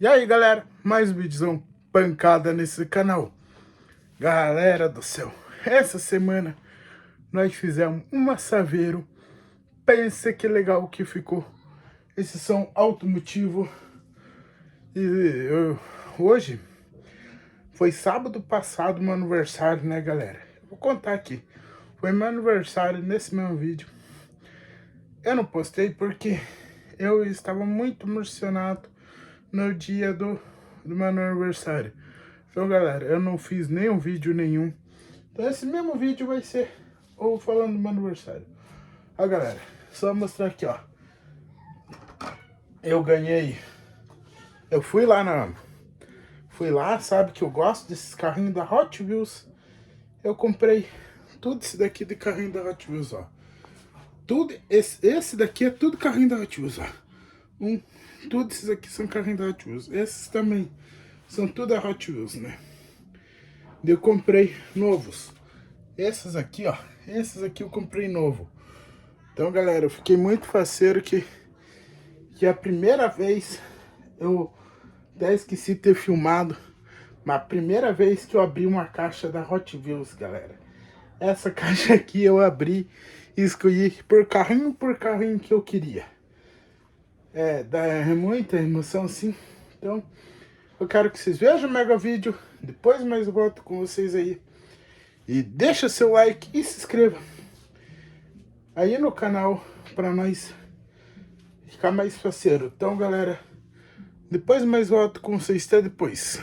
E aí galera, mais um vídeozão pancada nesse canal. Galera do céu, essa semana nós fizemos uma saveiro. Pensa que legal que ficou. Esses são automotivo. E hoje foi sábado passado meu aniversário, né galera? Vou contar aqui. Foi meu aniversário nesse mesmo vídeo. Eu não postei porque eu estava muito emocionado no dia do meu aniversário. Então galera, eu não fiz nenhum vídeo nenhum. Então esse mesmo vídeo vai ser ou falando do meu aniversário. Ó galera, só mostrar aqui ó. Eu ganhei. Eu fui lá, sabe que eu gosto desses carrinhos da Hot Wheels. Eu comprei tudo isso daqui de carrinho da Hot Wheels, ó. Tudo, esse daqui é tudo carrinho da Hot Wheels, ó. Tudo esses aqui são carrinhos da Hot Wheels. Esses também são tudo da Hot Wheels, né? Eu comprei novos. Esses aqui, ó. Esses aqui eu comprei novo. Então, galera, eu fiquei muito faceiro que a primeira vez eu até esqueci de ter filmado. Mas a primeira vez que eu abri uma caixa da Hot Wheels, galera. Essa caixa aqui eu abri e escolhi por carrinho que eu queria. Dá muita emoção assim. Então, eu quero que vocês vejam o mega vídeo. Depois mais eu volto com vocês aí. E deixa seu like e se inscreva aí no canal para nós ficar mais parceiro. Então, galera, depois mais volto com vocês. Até depois.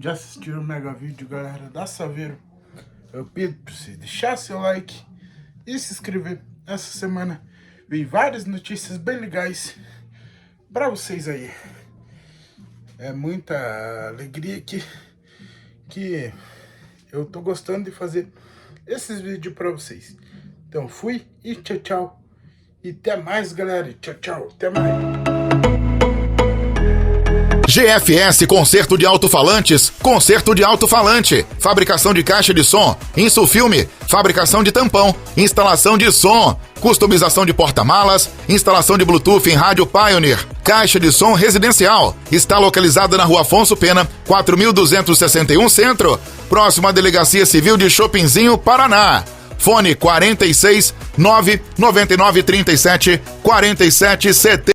de assistir o mega vídeo, galera, da Saveiro. Eu pido para você deixar seu like e se inscrever. Essa semana vi várias notícias bem legais para vocês aí. É muita alegria que eu tô gostando de fazer esses vídeos para vocês. Então fui e tchau, tchau. E até mais, galera. Tchau, tchau. Até mais. GFS Concerto de Alto-Falantes, Concerto de Alto-Falante, fabricação de caixa de som, insufilme, fabricação de tampão, instalação de som, customização de porta-malas, instalação de Bluetooth em rádio Pioneer, caixa de som residencial. Está localizada na Rua Afonso Pena, 4261 Centro, próximo à Delegacia Civil de Chopinzinho, Paraná. Fone 46 999 37 47 70.